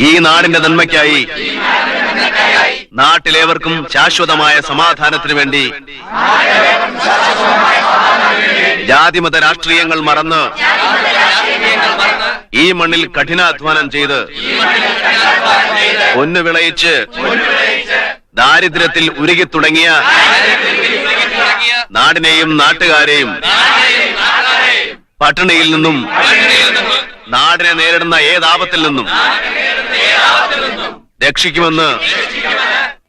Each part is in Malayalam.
ഈ നാടിന്റെ നന്മയ്ക്കായി നാട്ടിലേവർക്കും ശാശ്വതമായ സമാധാനത്തിനു വേണ്ടി ജാതിമത രാഷ്ട്രീയങ്ങൾ മറന്ന് ഈ മണ്ണിൽ കഠിനാധ്വാനം ചെയ്ത് പൊന്നു വിളയിച്ച് ദാരിദ്ര്യത്തിൽ ഉരുകിത്തുടങ്ങിയ നാടിനെയും നാട്ടുകാരെയും പട്ടിണിയിൽ നിന്നും നാടിനെ നേരിടുന്ന ഏതാപത്തിൽ നിന്നും രക്ഷിക്കുമെന്ന്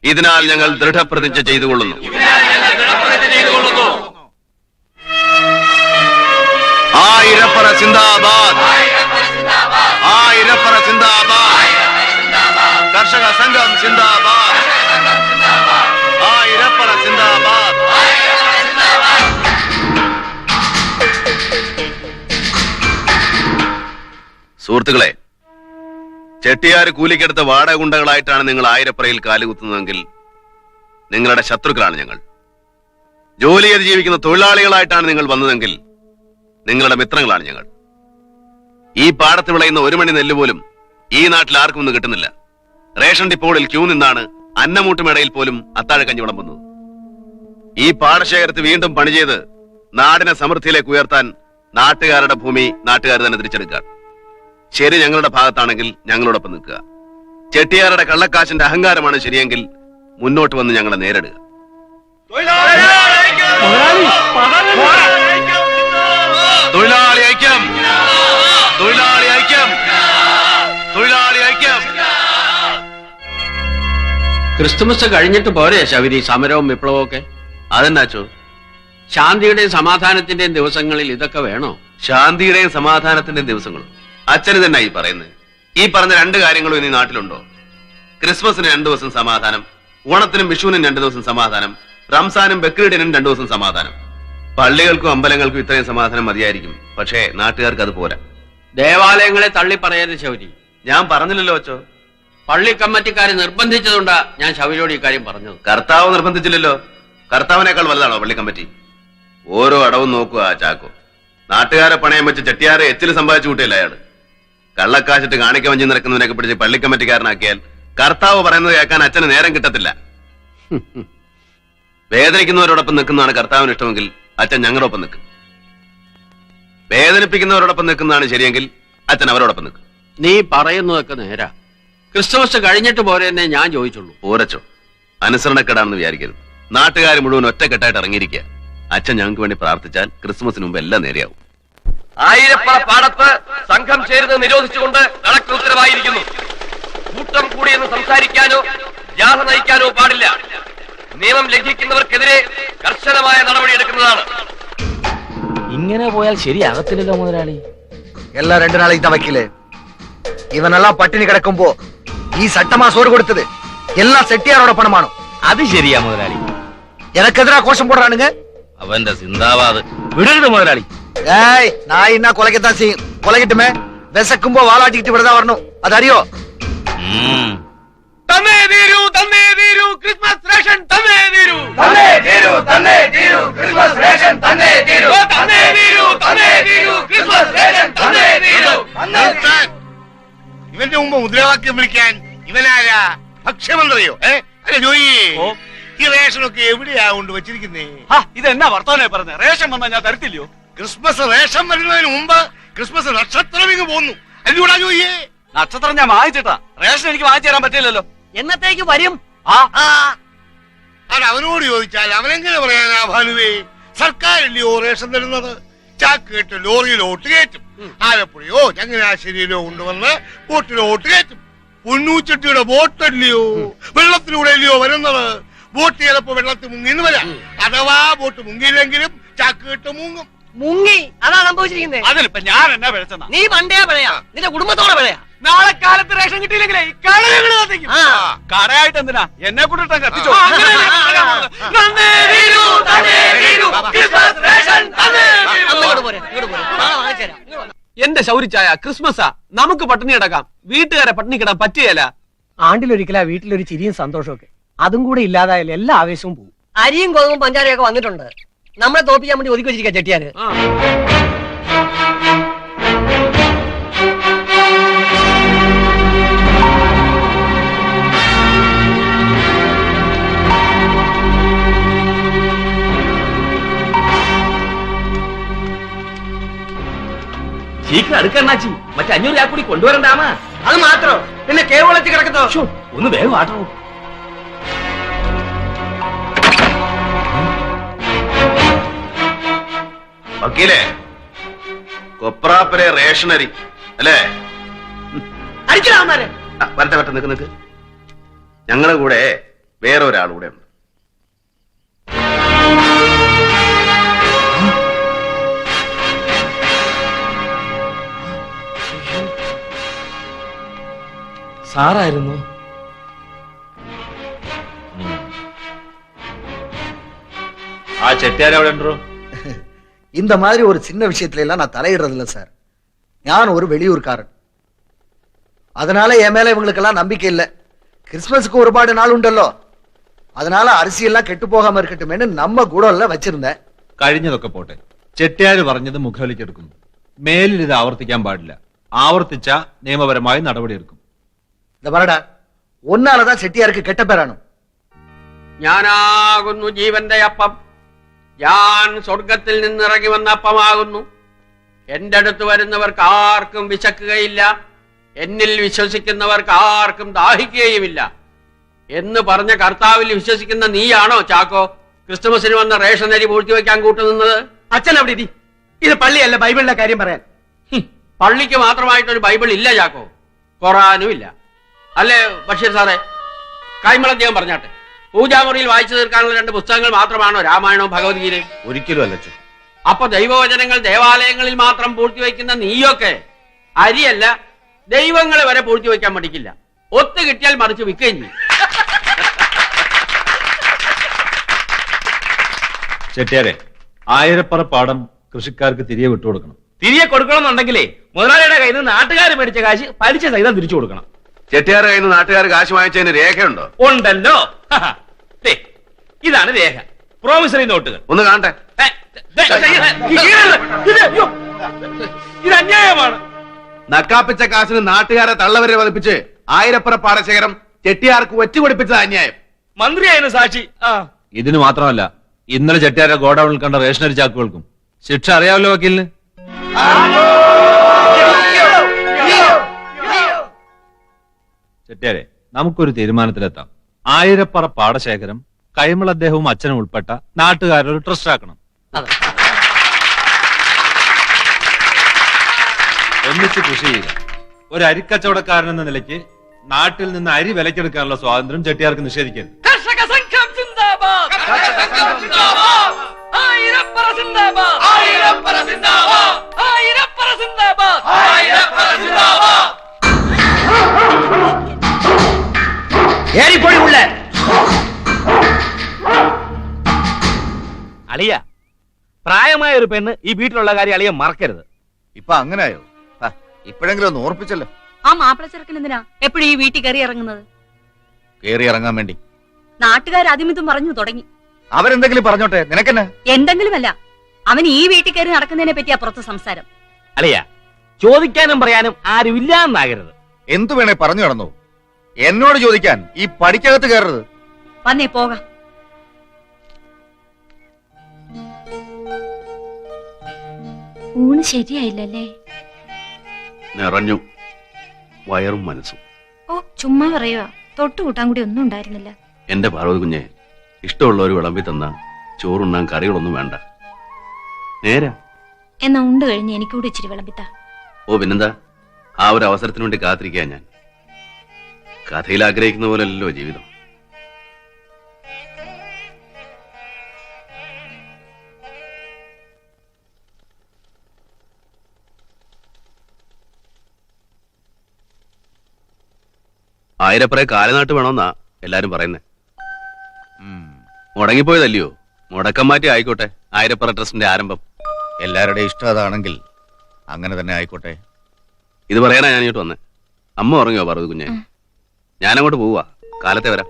ഇതിനാൽ ഞങ്ങൾ ദൃഢപ്രതിജ്ഞ ചെയ്തുകൊള്ളുന്നു. ആയിരപ്പറ സിന്ദാബാദ്, ആയിരപ്പറ സിന്ദാബാദ്, കർഷക സംഘം സിന്ദാബാദ്, ആയിരപ്പറ സിന്ദാബാദ്. സുഹൃത്തുക്കളെ, ചെട്ടിയാര് കൂലിക്കെടുത്ത വാടക ഗുണ്ടകളായിട്ടാണ് നിങ്ങൾ ആയിരപ്പറയിൽ കാലുകുത്തുന്നതെങ്കിൽ നിങ്ങളുടെ ശത്രുക്കളാണ് ഞങ്ങൾ. ജോലി ചെയ്ത് ജീവിക്കുന്ന തൊഴിലാളികളായിട്ടാണ് നിങ്ങൾ വന്നതെങ്കിൽ നിങ്ങളുടെ മിത്രങ്ങളാണ് ഞങ്ങൾ. ഈ പാടത്ത് വിളയുന്ന 1 മണി നെല്ല് പോലും ഈ നാട്ടിൽ ആർക്കും ഒന്നും കിട്ടുന്നില്ല. റേഷൻ ഡിപ്പോകളിൽ ക്യൂ നിന്നാണ് അന്നമൂട്ടുമേടയിൽ പോലും അത്താഴക്കഞ്ഞി വിളമ്പുന്നത്. ഈ പാടശേഖരത്ത് വീണ്ടും പണി ചെയ്ത് നാടിനെ സമൃദ്ധിയിലേക്ക് ഉയർത്താൻ നാട്ടുകാരുടെ ഭൂമി നാട്ടുകാർ തന്നെ തിരിച്ചെടുക്കുക. ശരി ഞങ്ങളുടെ ഭാഗത്താണെങ്കിൽ ഞങ്ങളോടൊപ്പം നിൽക്കുക. ചെട്ടിയാരുടെ കള്ളക്കാശിന്റെ അഹങ്കാരമാണ് ശരിയെങ്കിൽ മുന്നോട്ട് വന്ന് ഞങ്ങളെ നേരിടുക. തൊഴിലാളി ഐക്യം, തൊഴിലാളി ഐക്യം, തൊഴിലാളി ഐക്യം. ക്രിസ്തുമസ് കഴിഞ്ഞിട്ട് പോരെ ശബരി സമരവും വിപ്ലവവും ഒക്കെ? അതെന്നാച്ചോ? ശാന്തിയുടെയും സമാധാനത്തിന്റെയും ദിവസങ്ങളിൽ ഇതൊക്കെ വേണോ? ശാന്തിയുടെയും സമാധാനത്തിന്റെയും ദിവസങ്ങളും അച്ഛന് തന്നെ ഈ പറയുന്നത്. ഈ പറഞ്ഞ 2 കാര്യങ്ങളും ഇനി നാട്ടിലുണ്ടോ? ക്രിസ്മസിന് 2 ദിവസം സമാധാനം, ഓണത്തിനും വിഷുവിനും 2 ദിവസം സമാധാനം, റംസാനും ബക്രീഡിനും 2 ദിവസം സമാധാനം. പള്ളികൾക്കും അമ്പലങ്ങൾക്കും ഇത്രയും സമാധാനം മതിയായിരിക്കും. പക്ഷേ നാട്ടുകാർക്ക് അത് പോരാ. ദേവാലയങ്ങളെ തള്ളി പറയരുത് ശൗരി. ഞാൻ പറഞ്ഞില്ലല്ലോ അച്ചോ. പള്ളി കമ്മിറ്റിക്കാരെ നിർബന്ധിച്ചതുകൊണ്ടാ ഞാൻ ശൗരിയോട് ഈ കാര്യം പറഞ്ഞത്. കർത്താവ് നിർബന്ധിച്ചില്ലല്ലോ. കർത്താവിനേക്കാൾ വലുതാണോ പള്ളി കമ്മിറ്റി? ഓരോ അടവും നോക്കുക ആ ചാക്കോ. നാട്ടുകാരെ പണയം വെച്ച് ചെട്ടിയാരെ എച്ചിൽ സമ്പാദിച്ചു കൂട്ടിയല്ല അയാള്. കള്ളക്കാശിട്ട് കാണിക്ക വഞ്ചി നിറക്കുന്നവനൊക്കെ പിടിച്ച് പള്ളി കമ്മിറ്റിക്കാരനാക്കിയാൽ കർത്താവ് പറയുന്നത് കേൾക്കാൻ അച്ഛന് നേരം കിട്ടത്തില്ല. വേദനിക്കുന്നവരോടൊപ്പം നിൽക്കുന്നതാണ് കർത്താവിന് ഇഷ്ടമെങ്കിൽ അച്ഛൻ ഞങ്ങളോടൊപ്പം നിൽക്കും. വേദനിപ്പിക്കുന്നവരോടൊപ്പം നിൽക്കുന്നതാണ് ശരിയെങ്കിൽ അച്ഛൻ അവരോടൊപ്പം നിൽക്കും. നീ പറയുന്നതൊക്കെ നേരാ. ക്രിസ്തുമസ് കഴിഞ്ഞിട്ട് പോരെന്നേ ഞാൻ ചോദിച്ചുള്ളൂ. പോരച്ചോ, അനുസരണക്കേടാണെന്ന് വിചാരിക്കരുത്. നാട്ടുകാർ മുഴുവൻ ഒറ്റക്കെട്ടായിട്ട് ഇറങ്ങിയിരിക്കുക. അച്ഛൻ ഞങ്ങൾക്ക് വേണ്ടി പ്രാർത്ഥിച്ചാൽ ക്രിസ്മസിന് മുമ്പ് എല്ലാം നേരെയാവും. ആയിരപ്പറ പാടത്ത് സംഘം ചേരുന്നത് നിരോധിച്ചുകൊണ്ട് കളക്ടർ ഉത്തരവായിരിക്കുന്നു. കൂട്ടം കൂടിയെന്ന് സംസാരിക്കാനോ ജാഥ നയിക്കാനോ പാടില്ല. നിയമം ലംഘിക്കുന്നവർക്കെതിരെ കർശനമായ നടപടിയെടുക്കുന്നതാണ്. ഇങ്ങനെ പോയാൽ ശരിയാകത്തില്ലല്ലോ മുതലാളി. எல்லாம் 2 நாளைக்கு தான் வைக்கல. இவனெல்லாம் பட்டினி கிடக்கும்போ ഈ சட்டமா சோறு கொடுத்தது எல்லாம் செட்டியாரோட பணமானோ? അത് ശരിയാ മുതലാളി. எனக்கெதிரா கோஷம் போடுறானுங்க. അവന്റെ സിന്ദാബാദ്. വിടരുത് മുതലാളി. ஏய் நான் என்ன கொலைக்கத்தான் செய்யும். கொலைக்கிட்டுமே விசக்கும்போ வாலாட்டிக்கிட்டு விடதான் வரணும். அது அறியோ? തന്നേ തീരൂ, തന്നേ തീരൂ, ക്രിസ്മസ് റേഷൻ തന്നേ തീരൂ, തന്നേ തീരൂ, തന്നേ തീരൂ, ക്രിസ്മസ് റേഷൻ തന്നേ തീരൂ, തന്നേ തീരൂ, തന്നേ തീരൂ, ക്രിസ്മസ് റേഷൻ തന്നേ തീരൂ. ഇവന്റെ മുമ്പ് മുദ്രാവാക്യം വിളിക്കാൻ ഇവനാരാ? ഭക്ഷ്യമന്ത്രിയോ? അല്ല ജോയി, ഈ റേഷനൊക്കെ എവിടെയാ കൊണ്ട് വെച്ചിരിക്കുന്നേ? ഇതെന്നാ വർത്തമാനേ പറഞ്ഞ? റേഷൻ വന്നാൽ ഞാൻ തരത്തില്ലയോ? ക്രിസ്മസ് റേഷൻ വരുന്നതിന് മുമ്പ് ക്രിസ്മസ് നക്ഷത്രം ഇങ്ങ് പോന്നു. അല്ലൂടാ ജോയിയെ? നക്ഷത്രം ഞാൻ വാങ്ങിച്ചിട്ടാ. റേഷൻ എനിക്ക് വാങ്ങിച്ചു തരാൻ പറ്റില്ലല്ലോ. എന്നത്തേക്ക് വരും? അത് അവനോട് ചോദിച്ചാൽ അവനെങ്ങനെ പറയാനാ ഭാനുവേ? സർക്കാരല്ലയോ റേഷൻ തരുന്നത്? ചാക്ക് കെട്ട് ലോറിയിലോട്ട് കയറ്റും. ആലപ്പുഴയോ ചങ്ങനാശ്ശേരിയിലോ കൊണ്ടുവന്ന് ബോട്ടിലോട്ട് കയറ്റും. പൊന്നൂച്ചട്ടിയുടെ ബോട്ടല്ലയോ, വെള്ളത്തിലൂടെ അല്ലയോ വരുന്നത്. ബോട്ട് ചിലപ്പോ വെള്ളത്തിൽ മുങ്ങിന്ന് വരാം. അഥവാ ബോട്ട് മുങ്ങിയില്ലെങ്കിലും ചാക്ക് കെട്ട് മുങ്ങും. മുങ്ങി അതാ സംഭവിച്ചിരിക്കുന്നത്. അതിനിപ്പോ ഞാൻ എന്നാ പിഴച്ചെന്നാ? നീ പണ്ടേ പറയാ, നിന്റെ കുടുംബത്തോടെ പറയാ. നാളെ കാലത്ത് റേഷൻ കിട്ടിയില്ലെങ്കിലേ കടയായിട്ട് എന്തിനാ എന്നെ കൂട്ടിട്ടാ കത്തിച്ചോ? എന്റെ ശൗരിച്ചായ ക്രിസ്മസാ, നമുക്ക് പട്ടിണി കിടക്കാം. വീട്ടുകാരെ പട്ടിണി കിടാൻ പറ്റിയല്ല. ആണ്ടിലൊരിക്കലാ വീട്ടിലൊരു ചിരിയും സന്തോഷമൊക്കെ. അതും കൂടെ ഇല്ലാതായാലും എല്ലാ ആവേശവും പോകും. അരിയും ഗോതമ്പും പഞ്ചാരയൊക്കെ വന്നിട്ടുണ്ട്. നമ്മളെ തോപ്പിക്കാൻ വേണ്ടി ഒതുക്കി വെച്ചിരിക്കുക ചെട്ടിയാര്. നമുക്ക് അടുക്കണ്ണാച്ചി മറ്റേ 500 രൂപ കൂടി കൊണ്ടുവരണ്ടാമാ. അത് മാത്രം പിന്നെ കേവളത്തിൽ കിടക്കത്തോ? ശ്ശോ, ഒന്ന് വേഗം ആട്ടോ. വക്കീലേ, കൊപ്രാപ്പരെ റേഷനരി അല്ലേ? അടിക്കലാമാരെ. വരട്ടെ വരട്ടെ, നിക്ക് നിക്ക്. ഞങ്ങളുടെ കൂടെ വേറെ ഒരാളുകൂടെ ഉണ്ട്. സാറായിരുന്നു. ആ ചെട്ടിയാർ അവിടെ ഉണ്ടോ? இந்த மாதிரி ஒரு சின்ன விஷயத்துல எல்லாம் நான் தலையிடுறது இல்ல சார். நான் ஒரு வெளியூர்காரன். அதனால என் மேல இவங்களுக்கெல்லாம் நம்பிக்கை இல்ல. கிறிஸ்துமஸ்க்கு ஒருபாடு நாள் உண்டല്ലോ. அதனால அரிசி எல்லாம் கெட்டு போகாம இருக்கட்டுமேன்னு நம்ம கூடல்ல வச்சிருந்தேன். കഴിഞ്ഞതൊക്കെ പോട്ടെ. ചെട്ടിയാര് പറഞ്ഞത് മുഖവിലേക്കെടുക്കുന്നു. മേലിൽ ഇത് ആവർത്തിക്കാൻ പാടില്ല. ആവർത്തിച്ച നിയമപരമായി നടപടിയെടുക്കും. இந்த பாருடா, ஒன்னாலதான் செட்டியாருக்கு கெட்ட பேரானும். ഞാനാകുന്നു ജീവന്റെ അപ്പം. ഞാൻ സ്വർഗത്തിൽ നിന്നിറങ്ങി വന്ന അപ്പമാകുന്നു. എന്റെ അടുത്ത് വരുന്നവർക്ക് ആർക്കും വിശക്കുകയില്ല, എന്നിൽ വിശ്വസിക്കുന്നവർക്ക് ആർക്കും ദാഹിക്കുകയുമില്ല എന്ന് പറഞ്ഞ കർത്താവിൽ വിശ്വസിക്കുന്ന നീയാണോ ചാക്കോ ക്രിസ്തുമസിന് വന്ന റേഷനരി പൂഴ്ത്തിവെക്കാൻ കൂട്ടുനിന്നത്? അച്ഛൻ അവിടെ ഇരി. ഇത് പള്ളിയല്ല, ബൈബിളിന്റെ കാര്യം പറയാൻ. പള്ളിക്ക് മാത്രമായിട്ടൊരു ബൈബിൾ ഇല്ല ചാക്കോ, ഖുറാനും ഇല്ല. അല്ലേ ബഷീർ സാറേ? കൈമളദ്ദേഹം പറഞ്ഞാട്ടെ, പൂജാമുറിയിൽ വായിച്ചു തീർക്കാനുള്ള 2 പുസ്തകങ്ങൾ മാത്രമാണോ രാമായണവും ഭഗവത്ഗീതയും? ഒരിക്കലും അല്ല അച്ഛൻ. അപ്പൊ ദൈവവചനങ്ങൾ ദേവാലയങ്ങളിൽ മാത്രം പൂഴ്ത്തിവെക്കുന്ന നീയൊക്കെ അരിയല്ല, ദൈവങ്ങളെ വരെ പൂഴ്ത്തിവെക്കാൻ പഠിക്കില്ല. ഒത്തു കിട്ടിയാൽ മറിച്ച് വിൽക്കുകയും ചെയ്യും. ചെട്ടിയാരെ, ആയിരപ്പറ പാടം കൃഷിക്കാർക്ക് തിരികെ വിട്ടുകൊടുക്കണം. തിരികെ കൊടുക്കണമെന്നുണ്ടെങ്കിലേ മുതലാളിയുടെ കയ്യിൽ നിന്ന് നാട്ടുകാർ മേടിച്ച കാശ് പലിശ സഹിതം തിരിച്ചു കൊടുക്കണം. ചെട്ടിയാരുടെ കയ്യിൽ നിന്ന് നാട്ടുകാർ കാശ് വാങ്ങിച്ചതിന് രേഖയുണ്ടോ? ഉണ്ടല്ലോ. ദേ, ഇതാണ് രേഖ. പ്രോമിസറി നോട്ടുകൾ. ഒന്ന് കാണട്ടെ. ഇത് അന്യായമാണ്. നക്കാപ്പിച്ച കാശിന് നാട്ടുകാരെ തള്ളവരെ വധിപ്പിച്ച് ആയിരപ്പുറ പാടശേഖരം ചെട്ടിയാർക്ക് ഒറ്റുകൊടുപ്പിച്ചത് അന്യായം. മന്ത്രിയായിരുന്നു സാക്ഷി. ഇതിന് മാത്രമല്ല, ഇന്നലെ ചെട്ടിയാരെ ഗോഡൌണിൽ കണ്ട റേഷനറി ചാക്കുകൾക്കും ശിക്ഷ അറിയാമല്ലോ വക്കീലിന്. ചെട്ടിയാരെ, നമുക്കൊരു തീരുമാനത്തിലെത്താം. ആയിരപ്പറ പാടശേഖരം കൈമൾ അദ്ദേഹവും അച്ഛനും ഉൾപ്പെട്ട നാട്ടുകാരൊരു ട്രസ്റ്റ് ആക്കണം. ഒന്നിച്ച് കൃഷി ചെയ്യുക. ഒരു അരിക്കച്ചവടക്കാരൻ എന്ന നിലയ്ക്ക് നാട്ടിൽ നിന്ന് അരി വിലക്കെടുക്കാനുള്ള സ്വാതന്ത്ര്യം ചെട്ടിയാർക്ക് നിഷേധിക്കരുത്. കർഷക സംഘം സിന്ദാബാദ്. ആയിരപ്പറ സിന്ദാബാദ്. ആയിരപ്പറ സിന്ദാബാദ്. ആയിരപ്പറ സിന്ദാബാദ്. ആയിരപ്പറ സിന്ദാബാദ്. ஏறிப்போடி உள்ள. അളിയ, പ്രായമായ ഒരു പെണ്ണ് ഈ വീട്ടിലുള്ള കാര്യം അളിയ മറക്കരുത്. ഇപ്പൊ അങ്ങനായോ? ഇപ്പോഴെങ്കിലും ഒന്ന് ഓർപ്പിച്ചല്ലോ. ആ മാപ്പിള ചെറുക്കൻ എന്തിനാ എപ്പോഴും ഈ വീട്ടിൽ കയറി ഇറങ്ങുന്നത്? കേറി ഇറങ്ങാൻ വേണ്ടി. നാട്ടുകാർ അതുമിതും പറഞ്ഞു തുടങ്ങി. അവരെന്തെങ്കിലും പറഞ്ഞോട്ടെ, നിനക്കെന്നെ? എന്തെങ്കിലുമല്ല, അവൻ ഈ വീട്ടിൽ കയറി നടക്കുന്നതിനെ പറ്റിയാ പുറത്ത് സംസാരം. അളിയ, ചോദിക്കാനും പറയാനും ആരും ഇല്ലാന്നാകരുത്. എന്തു വേണേ പറഞ്ഞു നടന്നു. എന്നോട് ചോദിക്കാൻ ഈ പടിക്കകത്ത് കയറരുത്. വന്നേ പോകാം. ഊണ് ശരിയായില്ലല്ലേ? നിറഞ്ഞു വയറും മനസ്സും. ഓ, ചുമ്മാ പറയുക. തൊട്ടുകൂട്ടാൻ കൂടി ഒന്നും ഉണ്ടായിരുന്നില്ല. എന്റെ പാർവതി കുഞ്ഞെ, ഇഷ്ടമുള്ളവർ വിളമ്പി തന്ന ചോറുണ്ണാൻ കറികളൊന്നും വേണ്ട. നേരാ. എന്നാ ഉണ്ട് കഴിഞ്ഞ് എനിക്കൂടി ഇച്ചിരി വിളമ്പിത്ത. ഓ പിന്നെന്താ, ആ ഒരു അവസരത്തിന് വേണ്ടി കാത്തിരിക്കാൻ ഞാൻ. കഥയിൽ ആഗ്രഹിക്കുന്ന പോലല്ലോ ജീവിതം. ആയിരപ്പറ കാലനാട്ട് വേണമെന്നാ എല്ലാരും പറയുന്നേ. മുടങ്ങിപ്പോയതല്ലയോ? മുടക്കം മാറ്റി ആയിക്കോട്ടെ ആയിരപ്പറ ട്രസ്റ്റിന്റെ ആരംഭം. എല്ലാവരുടെയും ഇഷ്ടം അതാണെങ്കിൽ അങ്ങനെ തന്നെ ആയിക്കോട്ടെ. ഇത് പറയാനാ ഞാൻ ഇങ്ങോട്ട് വന്നേ. അമ്മ ഉറങ്ങിയോ പാർവതി കുഞ്ഞെ? ഞാനങ്ങോട്ട് പോവാ, കാലത്തെ വരാം.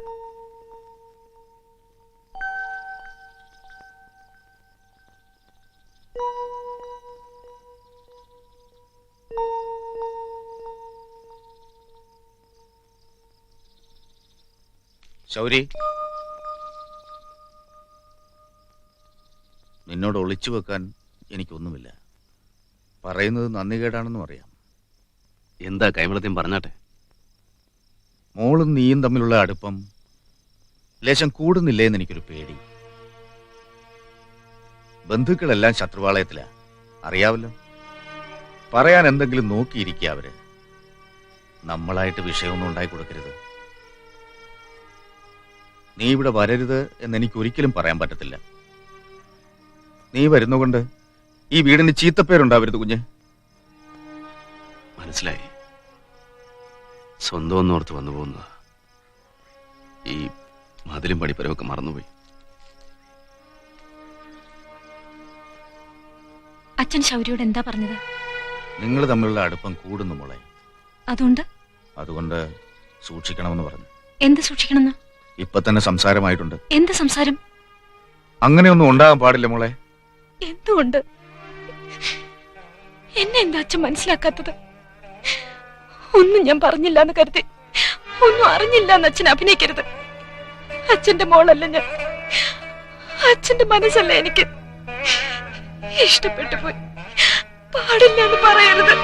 ശൗരി, നിന്നോട് ഒളിച്ചു വെക്കാൻ എനിക്കൊന്നുമില്ല. പറയുന്നത് നന്ദികേടാണെന്നും അറിയാം. എന്താ കൈമളത്തെയും പറഞ്ഞാട്ടെ. മോളും നീയും തമ്മിലുള്ള അടുപ്പം ലേശം കൂടുന്നില്ലേ എന്ന് എനിക്കൊരു പേടി. ബന്ധുക്കളെല്ലാം ശത്രുവാളയത്തിലാ, അറിയാവല്ലോ. പറയാൻ എന്തെങ്കിലും നോക്കിയിരിക്കുക അവര്. നമ്മളായിട്ട് വിഷയമൊന്നും ഉണ്ടായി കൊടുക്കരുത്. നീ ഇവിടെ വരരുത് എന്ന് എനിക്ക് ഒരിക്കലും പറയാൻ പറ്റത്തില്ല. നീ വരുന്നുകൊണ്ട് ഈ വീടിന് ചീത്തപ്പേരുണ്ടാവരുത് കുഞ്ഞ്. മനസ്സിലായി. സ്വന്തം ഒന്നോർത്ത് വന്നു പോകുന്നതാ. ഈ മതിലും പടിപ്പരമൊക്കെ മറന്നുപോയി. അച്ഛൻ ശൗര്യോട് എന്താ പറഞ്ഞത്? നിങ്ങൾ തമ്മിലുള്ള അടുപ്പം കൂടുന്നു മോളെ. അതുകൊണ്ട് സൂക്ഷിക്കണമെന്ന് പറഞ്ഞു. എന്ത് സൂക്ഷിക്കണമെന്ന്? ഇപ്പൊ തന്നെ സംസാരമായിട്ടുണ്ട്. എന്ത് സംസാരം? അങ്ങനെയൊന്നും ഉണ്ടാകാൻ പാടില്ല മോളെ. എന്തുകൊണ്ട്? എന്നെ എന്താ അച്ഛൻ മനസ്സിലാക്കാത്തത്? ഒന്നും ഞാൻ പറഞ്ഞില്ല എന്ന് കരുതി ഒന്നും അറിഞ്ഞില്ല എന്ന് അച്ഛൻ അഭിനയിക്കരുത്. അച്ഛന്റെ മോളല്ല ഞാൻ. അച്ഛന്റെ മനസ്സല്ല എനിക്ക്. ഇഷ്ടപ്പെട്ടു പോയി, പാടില്ല എന്ന് പറയരുത്.